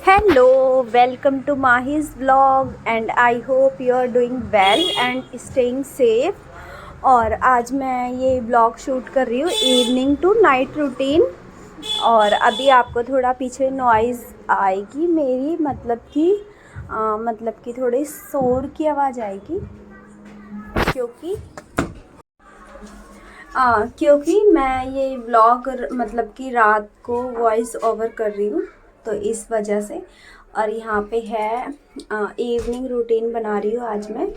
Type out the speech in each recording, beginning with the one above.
Hello, welcome to Mahi's vlog and I hope you are doing well and staying safe। और आज मैं ये blog shoot कर रही हूँ इवनिंग टू नाइट रूटीन। और अभी आपको थोड़ा पीछे नॉइज़ आएगी मेरी, मतलब कि थोड़ी शोर की आवाज़ आएगी क्योंकि मैं ये व्लॉग मतलब कि रात को वॉइस ओवर कर रही हूँ, तो इस वजह से। और यहाँ पे है इवनिंग रूटीन बना रही हूँ आज मैं।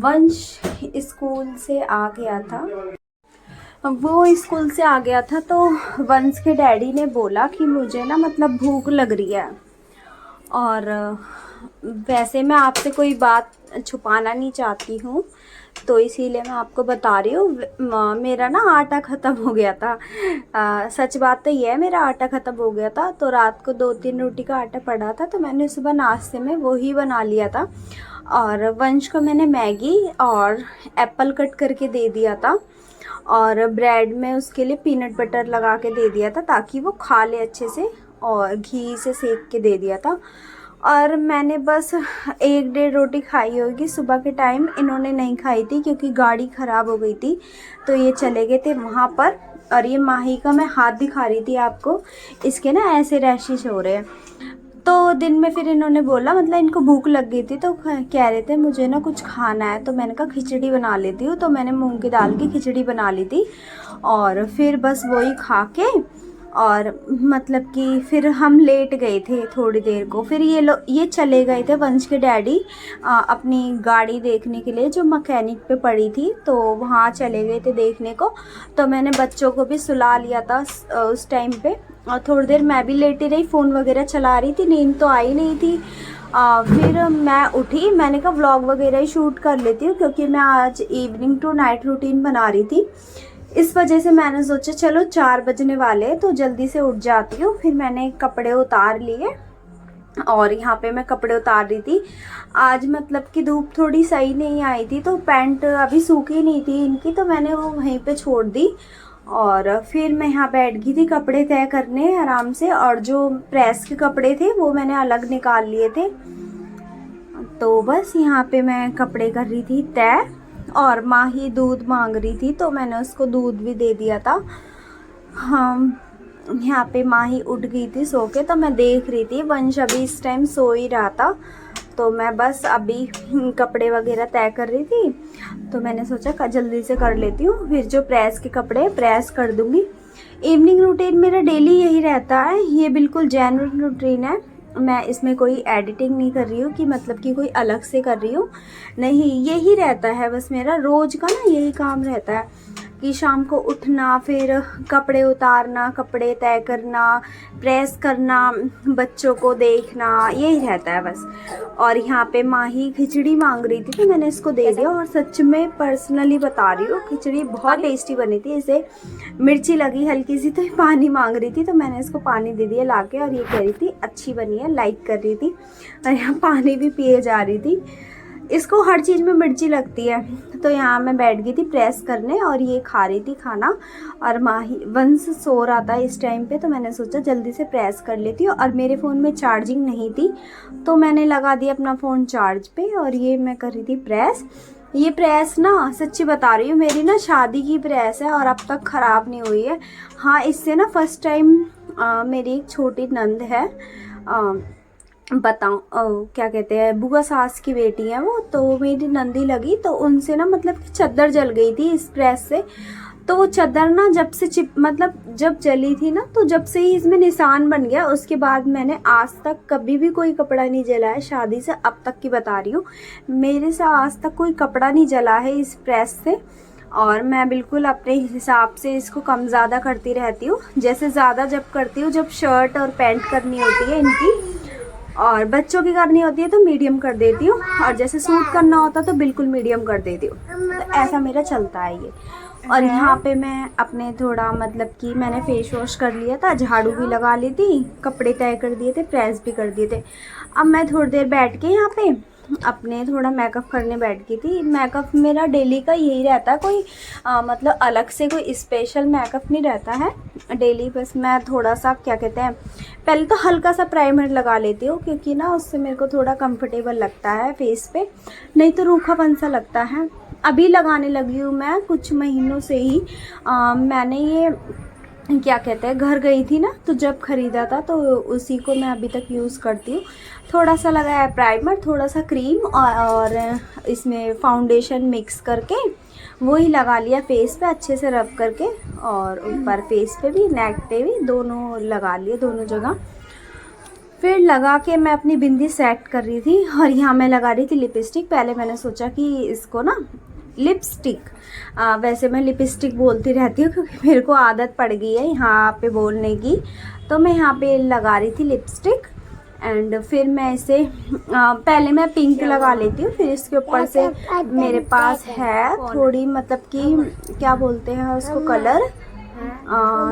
वंश स्कूल से आ गया था, तो वंश के डैडी ने बोला कि मुझे ना मतलब भूख लग रही है। और वैसे मैं आपसे कोई बात छुपाना नहीं चाहती हूँ, तो इसीलिए मैं आपको बता रही हूँ। मेरा ना आटा ख़त्म हो गया था। सच बात तो ये है, मेरा आटा ख़त्म हो गया था। तो रात को 2-3 रोटी का आटा पड़ा था, तो मैंने सुबह नाश्ते में वही बना लिया था। और वंश को मैंने मैगी और एप्पल कट करके दे दिया था, और ब्रेड में उसके लिए पीनट बटर लगा के दे दिया था ताकि वो खा ले अच्छे से, और घी से सेक के दे दिया था। और मैंने बस 1-1.5 रोटी खाई होगी। सुबह के टाइम इन्होंने नहीं खाई थी क्योंकि गाड़ी ख़राब हो गई थी, तो ये चले गए थे वहाँ पर। और ये माही का मैं हाथ दिखा रही थी आपको, इसके ना ऐसे रैशेस हो रहे हैं। तो दिन में फिर इन्होंने बोला, मतलब इनको भूख लग गई थी, तो कह रहे थे मुझे ना कुछ खाना है। तो मैंने कहा खिचड़ी बना लेती हूँ, तो मैंने मूंग की दाल की खिचड़ी बना ली थी। और फिर बस वही खा के, और मतलब कि फिर हम लेट गए थे थोड़ी देर को। फिर ये चले गए थे वंश के डैडी अपनी गाड़ी देखने के लिए जो मैकेनिक पे पड़ी थी, तो वहाँ चले गए थे देखने को। तो मैंने बच्चों को भी सुला लिया था उस टाइम पे, और थोड़ी देर मैं भी लेटी रही, फ़ोन वगैरह चला रही थी, नींद तो आई नहीं थी। फिर मैं उठी, मैंने कहा व्लॉग वगैरह ही शूट कर लेती हूँ क्योंकि मैं आज इवनिंग टू नाइट रूटीन बना रही थी। इस वजह से मैंने सोचा चलो 4 बजने वाले तो जल्दी से उठ जाती हूँ। फिर मैंने कपड़े उतार लिए, और यहाँ पे मैं कपड़े उतार रही थी। आज मतलब कि धूप थोड़ी सही नहीं आई थी, तो पैंट अभी सूखी नहीं थी इनकी, तो मैंने वो वहीं पे छोड़ दी। और फिर मैं यहाँ बैठ गई थी कपड़े तय करने आराम से, और जो प्रेस के कपड़े थे वो मैंने अलग निकाल लिए थे। तो बस यहाँ पे मैं कपड़े कर रही थी तय, और माही दूध मांग रही थी, तो मैंने उसको दूध भी दे दिया था। हम यहाँ पे माही उठ गई थी सो के, तो मैं देख रही थी वंश अभी इस टाइम सो ही रहा था। तो मैं बस अभी कपड़े वगैरह तय कर रही थी, तो मैंने सोचा जल्दी से कर लेती हूँ, फिर जो प्रेस के कपड़े प्रेस कर दूँगी। इवनिंग रूटीन मेरा डेली यही रहता है, ये बिल्कुल जेन्युइन रूटीन है। मैं इसमें कोई एडिटिंग नहीं कर रही हूँ कि मतलब कि कोई अलग से कर रही हूँ, नहीं, यही रहता है बस मेरा रोज़ का ना, यही काम रहता है कि शाम को उठना, फिर कपड़े उतारना, कपड़े तय करना, प्रेस करना, बच्चों को देखना, यही रहता है बस। और यहाँ पे माही खिचड़ी मांग रही थी, तो मैंने इसको दे दिया। और सच में पर्सनली बता रही हूँ, खिचड़ी बहुत टेस्टी बनी थी। इसे मिर्ची लगी हल्की सी, तो पानी मांग रही थी, तो मैंने इसको पानी दे दिया लाके। और ये कह रही थी अच्छी बनी है, लाइक कर रही थी, और यहाँ पानी भी पिए जा रही थी। इसको हर चीज़ में मिर्ची लगती है। तो यहाँ मैं बैठ गई थी प्रेस करने, और ये खा रही थी खाना। और माही वंश सो रहा था इस टाइम पे, तो मैंने सोचा जल्दी से प्रेस कर लेती हूँ। और मेरे फ़ोन में चार्जिंग नहीं थी, तो मैंने लगा दिया अपना फ़ोन चार्ज पे, और ये मैं कर रही थी प्रेस। ये प्रेस ना सच्ची बता रही हूँ, मेरी ना शादी की प्रेस है और अब तक ख़राब नहीं हुई है। हाँ, इससे ना फर्स्ट टाइम मेरी एक छोटी नंद है, बताऊँ क्या कहते हैं, बुआ सास की बेटी है वो, तो मेरी नंदी लगी, तो उनसे ना मतलब कि चद्दर जल गई थी इस प्रेस से। तो वो चद्दर ना जब से जब जली थी ना, तो जब से ही इसमें निशान बन गया। उसके बाद मैंने आज तक कभी भी कोई कपड़ा नहीं जला है, शादी से अब तक की बता रही हूँ, मेरे से आज तक कोई कपड़ा नहीं जला है इस प्रेस से। और मैं बिल्कुल अपने हिसाब से इसको कम ज़्यादा करती रहती हूँ। जैसे ज़्यादा जब करती हूँ, जब शर्ट और पैंट करनी होती है इनकी, और बच्चों की करनी होती है तो मीडियम कर देती हूँ, और जैसे सूट करना होता तो बिल्कुल मीडियम कर देती हूँ। तो ऐसा मेरा चलता है ये। और यहाँ पे मैं अपने थोड़ा मतलब कि मैंने फेस वॉश कर लिया था, झाड़ू भी लगा ली थी, कपड़े तय कर दिए थे, प्रेस भी कर दिए थे। अब मैं थोड़ी देर बैठ के यहाँ पे अपने थोड़ा मेकअप करने बैठ गई थी। मेकअप मेरा डेली का यही रहता है, कोई मतलब अलग से कोई स्पेशल मेकअप नहीं रहता है डेली। बस मैं थोड़ा सा क्या कहते हैं, पहले तो हल्का सा प्राइमर लगा लेती हूँ, क्योंकि ना उससे मेरे को थोड़ा कंफर्टेबल लगता है फेस पे, नहीं तो रूखापन सा लगता है। अभी लगाने लगी हूँ मैं कुछ महीनों से ही। मैंने ये क्या कहते हैं, घर गई थी ना तो जब ख़रीदा था, तो उसी को मैं अभी तक यूज़ करती हूँ। थोड़ा सा लगाया प्राइमर, थोड़ा सा क्रीम और इसमें फाउंडेशन मिक्स करके वही लगा लिया फेस पे अच्छे से रब करके, और ऊपर फेस पे भी नेक पे भी दोनों लगा लिए, दोनों जगह। फिर लगा के मैं अपनी बिंदी सेट कर रही थी, और यहाँ मैं लगा रही थी लिपस्टिक। पहले मैंने सोचा कि इसको ना लिपस्टिक, वैसे मैं लिपस्टिक बोलती रहती हूँ क्योंकि मेरे को आदत पड़ गई है यहाँ पे बोलने की। तो मैं यहाँ पे लगा रही थी लिपस्टिक, एंड फिर मैं इसे पहले मैं पिंक लगा लेती हूँ, फिर इसके ऊपर से मेरे पास है थोड़ी, मतलब कि क्या बोलते हैं उसको, कलर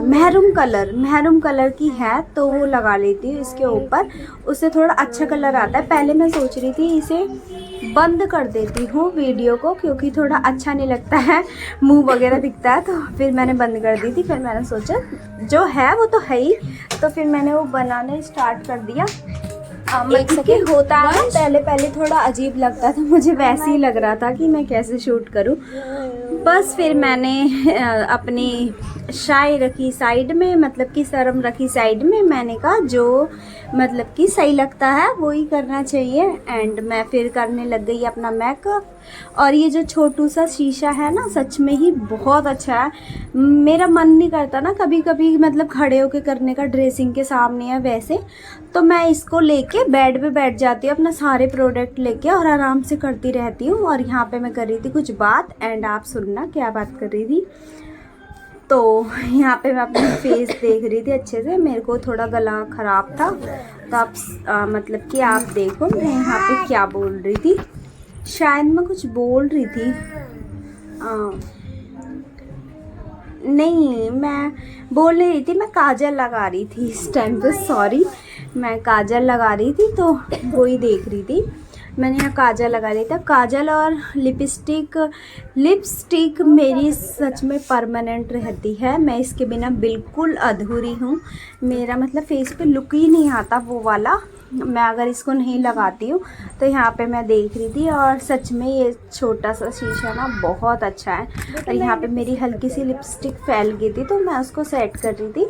मेहरून कलर की है, तो वो लगा लेती हूँ इसके ऊपर। उससे थोड़ा अच्छा कलर आता है। पहले मैं सोच रही थी इसे बंद कर देती हूँ वीडियो को, क्योंकि थोड़ा अच्छा नहीं लगता है, मुंह वगैरह दिखता है, तो फिर मैंने बंद कर दी थी। फिर मैंने सोचा जो है वो तो है ही, तो फिर मैंने वो बनाने स्टार्ट कर दिया। मतलब कि होता है ना, पहले पहले थोड़ा अजीब लगता था, मुझे वैसे ही लग रहा था कि मैं कैसे शूट करूं। बस फिर मैंने अपनी शाय रखी साइड में, मतलब कि शर्म रखी साइड में। मैंने कहा जो मतलब कि सही लगता है वो ही करना चाहिए, एंड मैं फिर करने लग गई अपना मेकअप। और ये जो छोटू सा शीशा है ना, सच में ही बहुत अच्छा है। मेरा मन नहीं करता ना कभी कभी, मतलब खड़े होके करने का ड्रेसिंग के सामने है वैसे, तो मैं इसको लेके बेड पे बैठ जाती हूँ अपना सारे प्रोडक्ट लेके, और आराम से करती रहती हूँ। और यहाँ पे मैं कर रही थी कुछ बात, एंड आप सुनना क्या बात कर रही थी। तो यहाँ पे मैं अपनी फेस देख रही थी अच्छे से, मेरे को थोड़ा गला ख़राब था, तो आप मतलब कि आप देखो मैं यहाँ पे क्या बोल रही थी। शायद मैं कुछ बोल रही थी, नहीं मैं बोल नहीं रही थी, मैं काजल लगा रही थी इस टाइम पे, सॉरी। मैं काजल लगा रही थी, तो वही देख रही थी। मैंने यहाँ काजल लगा लिया था, काजल और लिपस्टिक। लिपस्टिक मेरी सच में परमानेंट रहती है, मैं इसके बिना बिल्कुल अधूरी हूँ। मेरा मतलब फेस पे लुक ही नहीं आता वो वाला, मैं अगर इसको नहीं लगाती हूँ। तो यहाँ पे मैं देख रही थी, और सच में ये छोटा सा शीशा ना बहुत अच्छा है। और यहाँ पे मेरी हल्की सी लिपस्टिक फैल गई थी, तो मैं उसको सेट कर रही थी।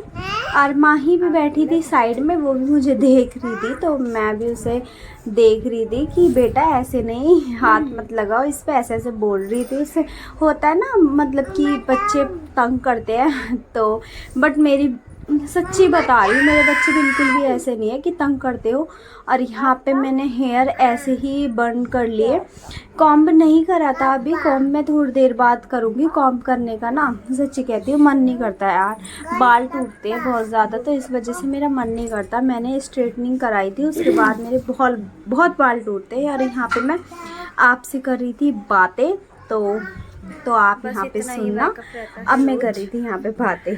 और माही भी बैठी थी साइड में, वो भी मुझे देख रही थी, तो मैं भी उसे देख रही थी कि बेटा ऐसे नहीं, हाथ मत लगाओ इस पे, ऐसे ऐसे बोल रही थी। उससे होता है ना, मतलब कि बच्चे तंग करते हैं, तो बट मेरी सच्ची बता रही हूँ, मेरे बच्चे बिल्कुल भी ऐसे नहीं है कि तंग करते हो। और यहाँ पे मैंने हेयर ऐसे ही बर्न कर लिए, कॉम्ब नहीं करा था अभी, कॉम्ब मैं थोड़ी देर बाद करूँगी। कॉम्ब करने का ना सच्ची कहती हूँ मन नहीं करता यार, बाल टूटते हैं बहुत ज़्यादा, तो इस वजह से मेरा मन नहीं करता। मैंने स्ट्रेटनिंग कराई थी, उसके बाद मेरे बहुत बहुत बाल टूटते हैं। और यहाँ पर मैं आपसे कर रही थी बातें, तो आप यहाँ पे सुनना। अब मैं कर रही थी यहाँ पे बातें।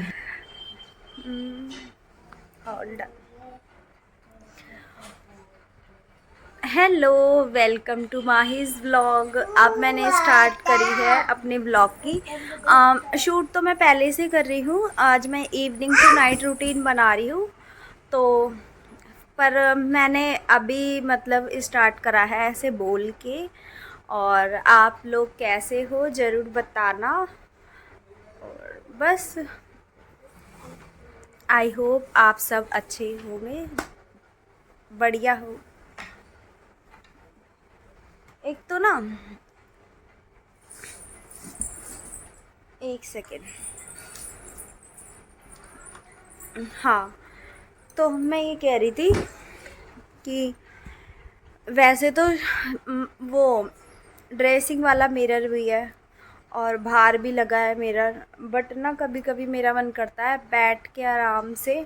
Hello, welcome to Mahi's vlog. अब मैंने स्टार्ट करी है अपने व्लॉग की शूट। तो मैं पहले से कर रही हूँ, आज मैं इवनिंग टू नाइट रूटीन बना रही हूँ। तो पर मैंने अभी मतलब स्टार्ट करा है ऐसे बोल के। और आप लोग कैसे हो ज़रूर बताना, और बस आई होप आप सब अच्छे होंगे, बढ़िया हो। एक तो ना, एक सेकेंड, हाँ, तो मैं ये कह रही थी कि वैसे तो वो ड्रेसिंग वाला मिरर भी है और बाहर भी लगा है मिरर, बट ना कभी कभी मेरा मन करता है बैठ के आराम से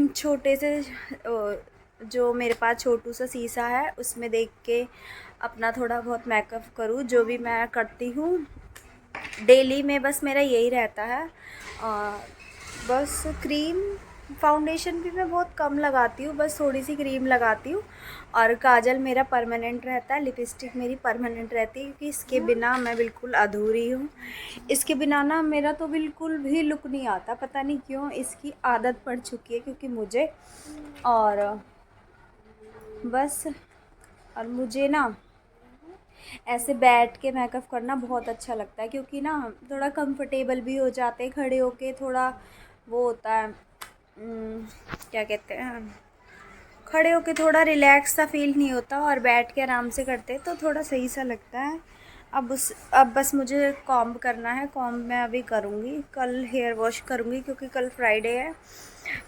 छोटे से जो मेरे पास छोटू सा शीशा है उसमें देख के अपना थोड़ा बहुत मेकअप करूँ, जो भी मैं करती हूँ डेली में। बस मेरा यही रहता है, बस क्रीम फाउंडेशन भी मैं बहुत कम लगाती हूँ, बस थोड़ी सी क्रीम लगाती हूँ। और काजल मेरा परमानेंट रहता है, लिपस्टिक मेरी परमानेंट रहती है, क्योंकि इसके बिना मैं बिल्कुल अधूरी हूँ। इसके बिना ना मेरा तो बिल्कुल भी लुक नहीं आता, पता नहीं क्यों, इसकी आदत पड़ चुकी है क्योंकि मुझे। और बस, और मुझे ना ऐसे बैठ के मेकअप करना बहुत अच्छा लगता है, क्योंकि ना थोड़ा कंफर्टेबल भी हो जाते हैं खड़े होके, थोड़ा वो होता है क्या कहते हैं, खड़े होके थोड़ा रिलैक्स सा फील नहीं होता, और बैठ के आराम से करते तो थोड़ा सही सा लगता है। अब बस मुझे कॉम्ब करना है, कॉम्ब मैं अभी करूँगी, कल हेयर वॉश करूँगी क्योंकि कल फ्राइडे है।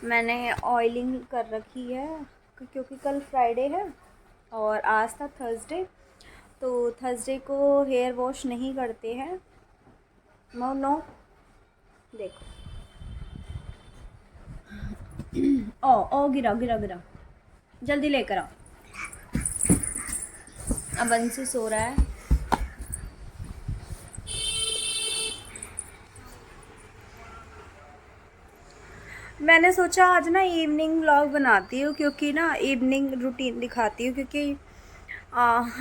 मैंने ऑयलिंग कर रखी है क्योंकि कल फ्राइडे है और आज था थर्सडे, तो थर्सडे को हेयर वॉश नहीं करते हैं। नो देखो, ओ गिरा गिरा गिरा, जल्दी लेकर आओ। अब अंशु सो रहा है। मैंने सोचा आज ना इवनिंग व्लॉग बनाती हूँ, क्योंकि ना इवनिंग रूटीन दिखाती हूँ, क्योंकि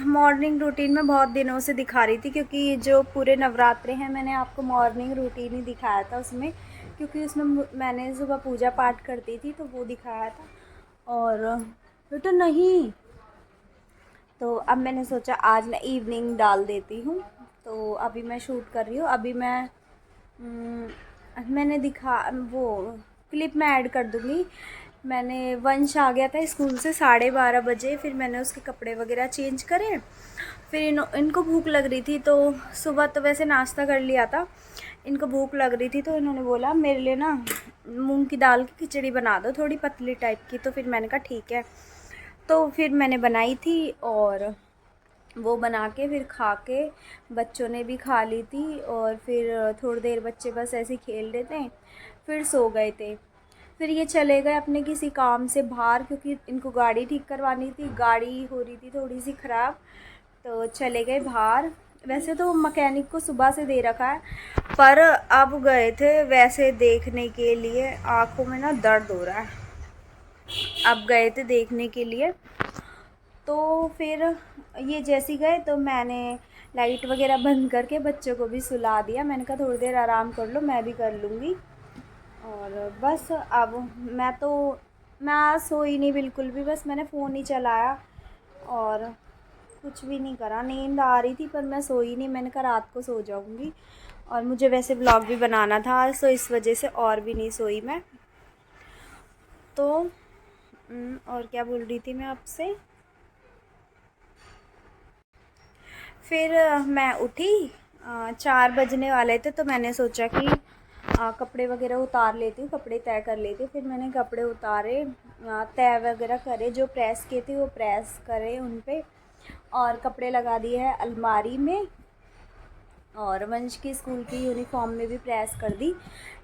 मॉर्निंग रूटीन में बहुत दिनों से दिखा रही थी, क्योंकि जो पूरे नवरात्रे हैं मैंने आपको मॉर्निंग रूटीन ही दिखाया था उसमें, क्योंकि उसमें मैंने सुबह पूजा पाठ करती थी तो वो दिखाया था। और बेटा नहीं, तो अब मैंने सोचा आज ना इवनिंग डाल देती हूँ, तो अभी मैं शूट कर रही हूँ। अभी मैंने वो क्लिप में ऐड कर दूँगी। मैंने वंश आ गया था स्कूल से 12:30 बजे, फिर मैंने उसके कपड़े वगैरह चेंज करे, फिर इनको भूख लग रही थी, तो सुबह तो वैसे नाश्ता कर लिया था, इनको भूख लग रही थी तो इन्होंने बोला मेरे लिए ना मूंग की दाल की खिचड़ी बना दो, थोड़ी पतली टाइप की, तो फिर मैंने कहा ठीक है, तो फिर मैंने बनाई थी, और वो बना के फिर खा के बच्चों ने भी खा ली थी, और फिर थोड़ी देर बच्चे बस ऐसे ही खेल रहे थे, फिर सो गए थे। फिर ये चले गए अपने किसी काम से बाहर, क्योंकि इनको गाड़ी ठीक करवानी थी, गाड़ी हो रही थी थोड़ी सी ख़राब, तो चले गए बाहर। वैसे तो मैकेनिक को सुबह से दे रखा है, पर अब गए थे वैसे देखने के लिए, आँखों में ना दर्द हो रहा है, अब गए थे देखने के लिए। तो फिर ये जैसे गए तो मैंने लाइट वगैरह बंद करके बच्चों को भी सुला दिया, मैंने कहा थोड़ी देर आराम कर लो, मैं भी कर लूँगी। और बस अब मैं आज सोई नहीं बिल्कुल भी, बस मैंने फ़ोन ही चलाया और कुछ भी नहीं करा। नींद आ रही थी पर मैं सोई नहीं, मैंने कहा रात को सो जाऊँगी, और मुझे वैसे व्लॉग भी बनाना था आज, तो इस वजह से और भी नहीं सोई मैं। तो और क्या बोल रही थी मैं आपसे, फिर मैं उठी, 4 बजने वाले थे, तो मैंने सोचा कि कपड़े वगैरह उतार लेती हूँ, कपड़े तय कर लेती हूँ। फिर मैंने कपड़े उतारे, तय वगैरह करे, जो प्रेस किए थे वो प्रेस करे उन पे, और कपड़े लगा दिए हैं अलमारी में, और वंश की स्कूल की यूनिफॉर्म में भी प्रेस कर दी,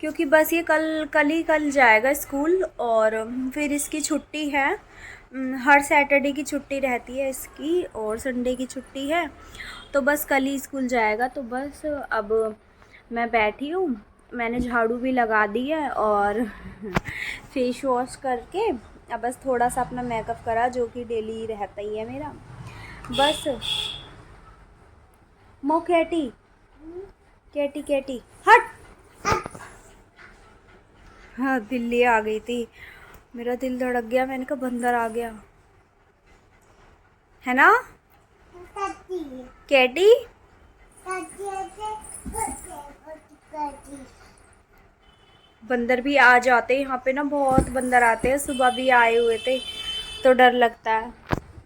क्योंकि बस ये कल जाएगा स्कूल, और फिर इसकी छुट्टी है, हर सैटरडे की छुट्टी रहती है इसकी, और संडे की छुट्टी है, तो बस कल ही स्कूल जाएगा। तो बस अब मैं बैठी हूँ, मैंने झाड़ू भी लगा दी है, और फेस वॉश करके अब बस थोड़ा सा अपना मेकअप करा, जो कि डेली रहता ही है मेरा। बस मो कैटी कैटी कैटी हट। हाँ, बिल्ली आ गई थी, मेरा दिल धड़क गया, मैंने कहा बंदर आ गया है ना कैटी। बंदर भी आ जाते हैं यहाँ पे ना, बहुत बंदर आते हैं, सुबह भी आए हुए थे, तो डर लगता है।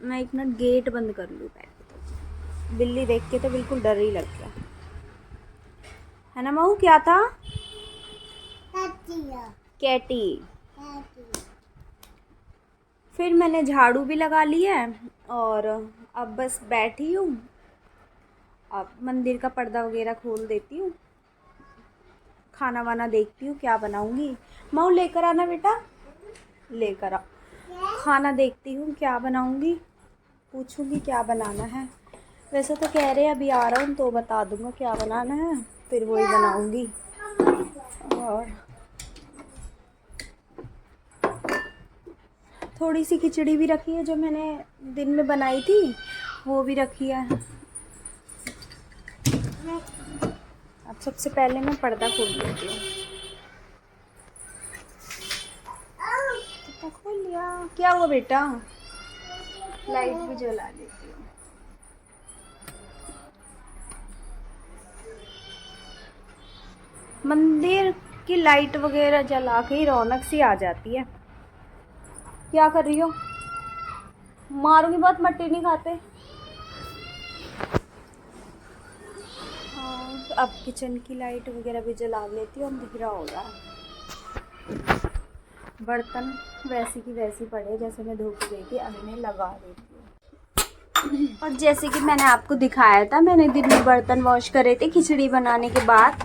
मैं एक मिनट गेट बंद कर लूँ पहले, तो बिल्ली देख के तो बिल्कुल डर ही लग गया है ना महू, क्या था कैटी। फिर मैंने झाड़ू भी लगा लिया है, और अब बस बैठी हूँ, अब मंदिर का पर्दा वगैरह खोल देती हूँ, खाना वाना देखती हूँ क्या बनाऊँगी। मऊ लेकर आना बेटा, लेकर आ, खाना देखती हूँ क्या बनाऊँगी, पूछूँगी क्या बनाना है। वैसे तो कह रहे अभी आ रहा हूँ तो बता दूँगा क्या बनाना है, फिर वही बनाऊँगी। और थोड़ी सी खिचड़ी भी रखी है जो मैंने दिन में बनाई थी, वो भी रखी है। अब सबसे पहले मैं पर्दा खोल लेती हूँ। पर्दा खोल लिया। क्या हुआ बेटा? लाइट भी जला देती हूँ। मंदिर की लाइट वगैरह जला के ही रौनक सी आ जाती है। क्या कर रही हो? मारूंगी बहुत, मट्टी नहीं खाते। हाँ, अब किचन की लाइट वगैरह भी जला लेती हूँ, अंधेरा हो रहा है। बर्तन वैसी की वैसी पड़े जैसे मैं धो के गई थी, अभी मैं लगा देती हूँ। और जैसे कि मैंने आपको दिखाया था, मैंने दिन में बर्तन वॉश करे थे खिचड़ी बनाने के बाद।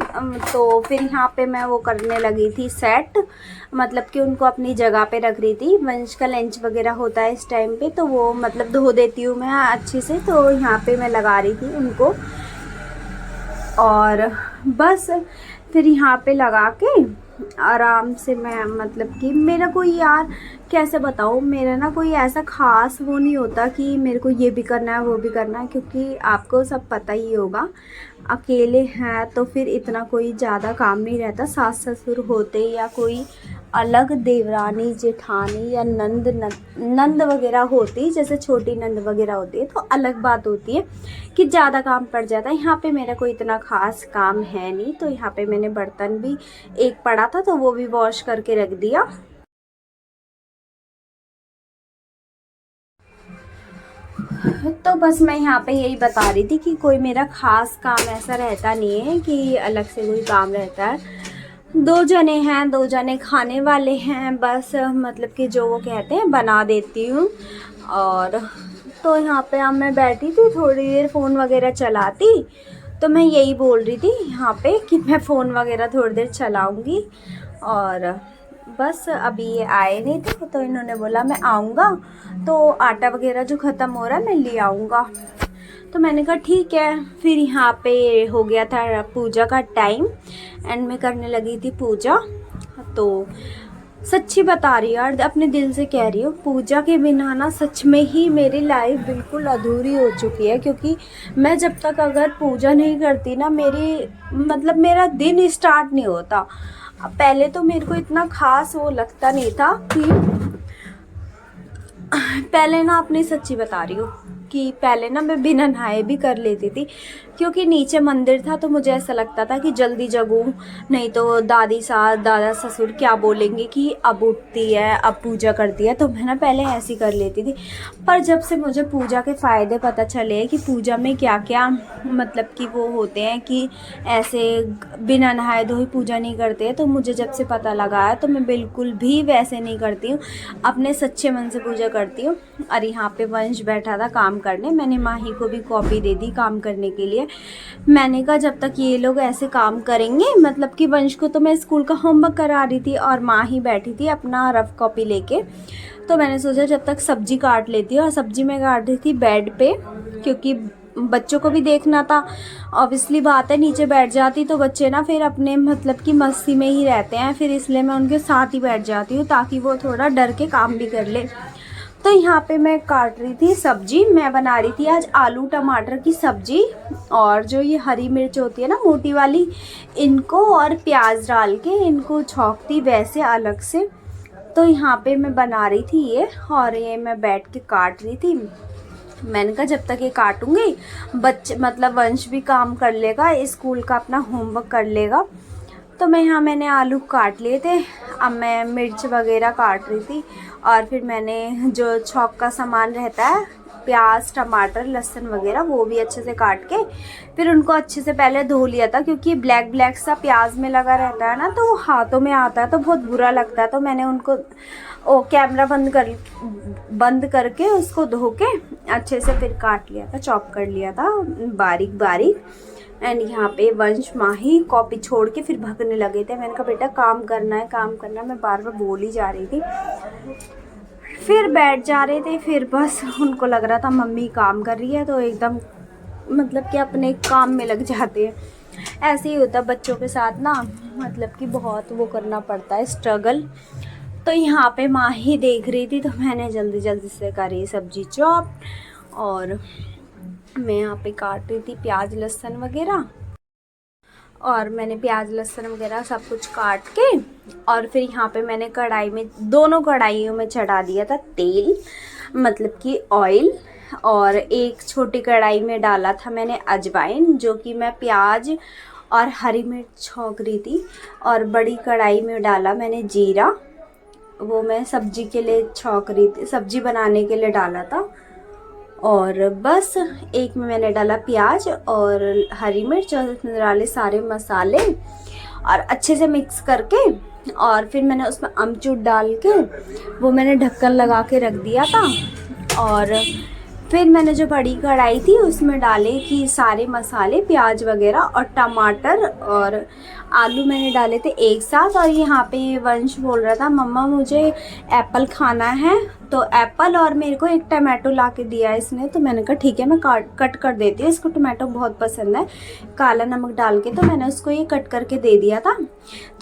तो फिर यहाँ पे मैं वो करने लगी थी सेट, मतलब कि उनको अपनी जगह पे रख रही थी। वंश का लंच वगैरह होता है इस टाइम पे, तो वो मतलब धो देती हूँ मैं अच्छे से। तो यहाँ पे मैं लगा रही थी उनको, और बस फिर यहाँ पे लगा के आराम से मैं, मतलब कि मेरा कोई, यार कैसे बताऊँ, मेरा ना कोई ऐसा ख़ास वो नहीं होता कि मेरे को ये भी करना है वो भी करना है, क्योंकि आपको सब पता ही होगा अकेले हैं तो फिर इतना कोई ज़्यादा काम नहीं रहता। सास ससुर होते या कोई अलग देवरानी जेठानी या नंद वगैरह होती, जैसे छोटी नंद वगैरह होती है, तो अलग बात होती है कि ज़्यादा काम पड़ जाता है। यहाँ पे मेरा कोई इतना ख़ास काम है नहीं। तो यहाँ पे मैंने बर्तन भी एक पड़ा था तो वो भी वॉश करके रख दिया। तो बस मैं यहाँ पे यही बता रही थी कि कोई मेरा ख़ास काम ऐसा रहता नहीं है कि अलग से कोई काम रहता है। 2 जने हैं, 2 जने खाने वाले हैं, बस मतलब कि जो वो कहते हैं बना देती हूँ। और तो यहाँ पे अब मैं बैठी थी थोड़ी देर फ़ोन वगैरह चलाती, तो मैं यही बोल रही थी यहाँ पे कि मैं फ़ोन वगैरह थोड़ी देर चलाऊँगी। और बस अभी ये आए नहीं थे तो इन्होंने बोला मैं आऊँगा तो आटा वगैरह जो ख़त्म हो रहा है मैं ले आऊँगा। तो मैंने कहा ठीक है। फिर यहाँ पे हो गया था पूजा का टाइम एंड मैं करने लगी थी पूजा। तो सच्ची बता रही हूँ यार, अपने दिल से कह रही हूँ, पूजा के बिना ना सच में ही मेरी लाइफ बिल्कुल अधूरी हो चुकी है। क्योंकि मैं जब तक अगर पूजा नहीं करती ना, मेरी मतलब मेरा दिन स्टार्ट नहीं होता। पहले तो मेरे को इतना खास वो लगता नहीं था कि पहले ना, अपनी सच्ची बता रही हूँ कि पहले ना मैं बिना नहाए भी कर लेती थी, क्योंकि नीचे मंदिर था तो मुझे ऐसा लगता था कि जल्दी जगूं, नहीं तो दादी सास दादा ससुर क्या बोलेंगे कि अब उठती है अब पूजा करती है। तो मैं ना पहले ऐसी कर लेती थी। पर जब से मुझे पूजा के फ़ायदे पता चले कि पूजा में क्या क्या मतलब कि वो होते हैं कि ऐसे बिना नहाए धोए पूजा नहीं करते हैं, तो मुझे जब से पता लगा है तो मैं बिल्कुल भी वैसे नहीं करती हूँ, अपने सच्चे मन से पूजा करती हूँ। और यहाँ पे वंश बैठा था काम करने, मैंने माही को भी कॉपी दे दी काम करने के लिए। मैंने कहा जब तक ये लोग ऐसे काम करेंगे, मतलब कि वंश को तो मैं स्कूल का होमवर्क करा रही थी और माही बैठी थी अपना रफ कॉपी लेके। तो मैंने सोचा जब तक सब्जी काट लेती हूँ, और सब्जी मैं काट रही थी बेड पे, क्योंकि बच्चों को भी देखना था। ऑब्वियसली बात है, नीचे बैठ जाती तो बच्चे ना फिर अपने मतलब कि मस्ती में ही रहते हैं, फिर इसलिए मैं उनके साथ ही बैठ जाती हूँ ताकि वो थोड़ा डर के काम भी कर ले। तो यहाँ पे मैं काट रही थी सब्जी, मैं बना रही थी आज आलू टमाटर की सब्जी। और जो ये हरी मिर्च होती है ना मोटी वाली, इनको और प्याज डाल के इनको छौंकती वैसे अलग से। तो यहाँ पे मैं बना रही थी ये, और ये मैं बैठ के काट रही थी। मैंने कहा जब तक ये काटूंगी बच्चे मतलब वंश भी काम कर लेगा, स्कूल का अपना होमवर्क कर लेगा। तो मैंने आलू काट लिए थे, अब मैं मिर्च वगैरह काट रही थी। और फिर मैंने जो छौंक का सामान रहता है, प्याज टमाटर लहसुन वगैरह, वो भी अच्छे से काट के फिर उनको अच्छे से पहले धो लिया था, क्योंकि ब्लैक ब्लैक सा प्याज में लगा रहता है ना, तो वो हाथों में आता है तो बहुत बुरा लगता है। तो मैंने उनको कैमरा बंद करके उसको धो के अच्छे से फिर काट लिया था, चॉप कर लिया था बारीक बारीक। एंड यहाँ पे वंश माही कॉपी छोड़ के फिर भगने लगे थे। मैंने कहा बेटा काम करना है काम करना है, मैं बार बार बोल ही जा रही थी। फिर बैठ जा रहे थे, फिर बस उनको लग रहा था मम्मी काम कर रही है, तो एकदम मतलब कि अपने काम में लग जाते हैं। ऐसे ही होता है बच्चों के साथ ना, मतलब कि बहुत वो करना पड़ता है स्ट्रगल। तो यहाँ पे माँ ही देख रही थी, तो मैंने जल्दी जल्दी से करी सब्जी चॉप, और मैं यहाँ पे काट रही थी प्याज लहसुन वगैरह। और मैंने प्याज लहसुन वगैरह सब कुछ काट के, और फिर यहाँ पे मैंने कढ़ाई में, दोनों कढ़ाइयों में चढ़ा दिया था तेल, मतलब कि ऑयल। और एक छोटी कढ़ाई में डाला था मैंने अजवाइन, जो कि मैं प्याज और हरी मिर्च छौंक रही थी। और बड़ी कढ़ाई में डाला मैंने जीरा, वो मैं सब्जी के लिए छौंक रही थी, सब्जी बनाने के लिए डाला था। और बस एक में मैंने डाला प्याज और हरी मिर्च, और उसमें डाले सारे मसाले और अच्छे से मिक्स करके, और फिर मैंने उसमें अमचूर डाल के वो मैंने ढक्कन लगा के रख दिया था। और फिर मैंने जो बड़ी कढ़ाई थी उसमें डाले कि सारे मसाले, प्याज वगैरह और टमाटर और आलू मैंने डाले थे एक साथ। और यहाँ पे वंश बोल रहा था मम्मा मुझे एप्पल खाना है, तो एप्पल और मेरे को एक टमाटो ला के दिया इसने। तो मैंने कहा ठीक है मैं कट कर देती हूँ, इसको टमाटो बहुत पसंद है काला नमक डाल के, तो मैंने उसको ये कट करके दे दिया था।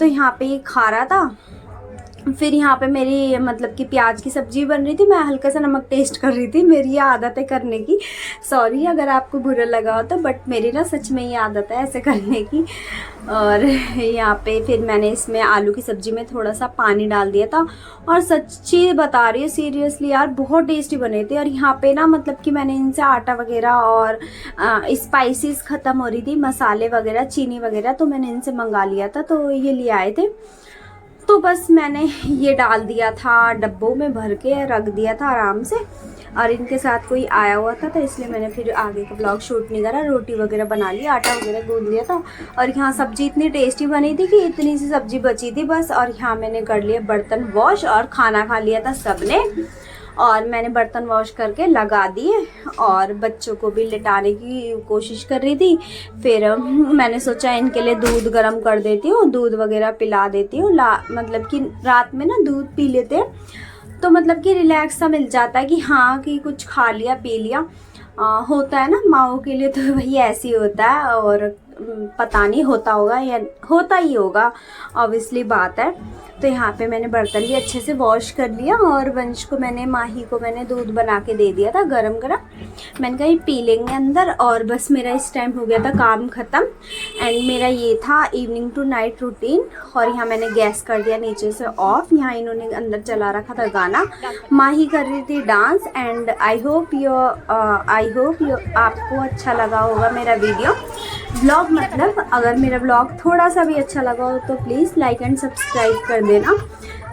तो यहाँ पे ये खा रहा था। फिर यहाँ पे मेरी मतलब कि प्याज की सब्ज़ी बन रही थी, मैं हल्का सा नमक टेस्ट कर रही थी। मेरी ये आदत है करने की, सॉरी अगर आपको बुरा लगा हो तो, बट मेरी ना सच में ये आदत है ऐसे करने की। और यहाँ पे फिर मैंने इसमें आलू की सब्ज़ी में थोड़ा सा पानी डाल दिया था, और सच्ची बता रही हूँ सीरियसली यार बहुत टेस्टी बने थे। और यहाँ पे ना मतलब कि मैंने इनसे आटा वगैरह और स्पाइसेस ख़त्म हो रही थी, मसाले वगैरह, चीनी वगैरह, तो मैंने इनसे मंगा लिया था, तो ये ले आए थे। तो बस मैंने ये डाल दिया था, डब्बों में भर के रख दिया था आराम से। और इनके साथ कोई आया हुआ था, तो इसलिए मैंने फिर आगे का ब्लॉग शूट नहीं करा। रोटी वगैरह बना ली, आटा वगैरह गूंद लिया था। और यहाँ सब्जी इतनी टेस्टी बनी थी कि इतनी सी सब्जी बची थी बस। और यहाँ मैंने कर लिया बर्तन वॉश, और खाना खा लिया था सबने। और मैंने बर्तन वॉश करके लगा दिए, और बच्चों को भी लिटाने की कोशिश कर रही थी। फिर मैंने सोचा इनके लिए दूध गर्म कर देती हूँ, दूध वगैरह पिला देती हूँ। मतलब कि रात में ना दूध पी लेते हैं तो मतलब कि रिलैक्स सा मिल जाता है कि हाँ कि कुछ खा लिया पी लिया। होता है ना माओ के लिए, तो वही ऐसे ही होता है। और पता नहीं होता होगा या होता ही होगा, ऑब्वियसली बात है। तो यहाँ पे मैंने बर्तन भी अच्छे से वॉश कर लिया, और वंश को मैंने, माही को मैंने दूध बना के दे दिया था गरम गरम। मैंने कहा ये पी लेंगे अंदर। और बस मेरा इस टाइम हो गया था काम ख़त्म। एंड मेरा ये था इवनिंग टू नाइट रूटीन। और यहाँ मैंने गैस कर दिया नीचे से ऑफ। यहाँ इन्होंने अंदर चला रखा था गाना, माही कर रही थी डांस। एंड आई होप आपको अच्छा लगा होगा मेरा वीडियो ब्लॉग। मतलब अगर मेरा ब्लॉग थोड़ा सा भी अच्छा लगा हो तो प्लीज़ लाइक एंड सब्सक्राइब कर देना।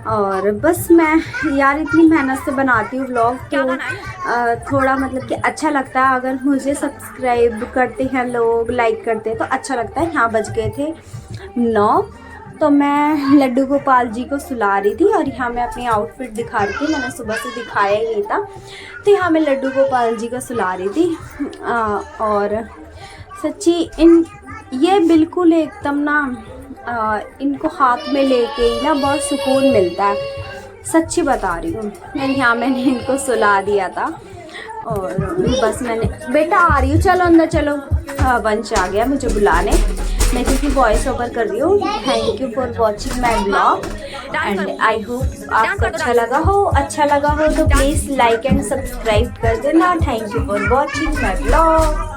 और बस मैं यार इतनी मेहनत से बनाती हूँ ब्लॉग, तो थोड़ा मतलब कि अच्छा लगता है अगर मुझे सब्सक्राइब करते हैं लोग, लाइक करते हैं तो अच्छा लगता है। यहाँ बज गए थे 9, तो मैं लड्डू गोपाल जी को सुला रही थी। और यहाँ मैं अपनी आउटफिट दिखा रही थी, मैंने सुबह से दिखाया ही था। तो यहाँ मैं लड्डू गोपाल जी को सुला रही थी। और सच्ची ये बिल्कुल एकदम ना इनको हाथ में लेके ही ना बहुत सुकून मिलता है, सच्ची बता रही हूँ। मैंने इनको सुला दिया था। और बस मैंने, बेटा आ रही हूँ, चलो अंदर चलो। वंश आ गया मुझे बुलाने, मैं क्योंकि वॉइस ओवर कर रही हूँ। Thank you for watching my blog, and I hope आपको अच्छा लगा हो तो प्लीज़ लाइक एंड सब्सक्राइब कर देना। Thank you for watching my blog.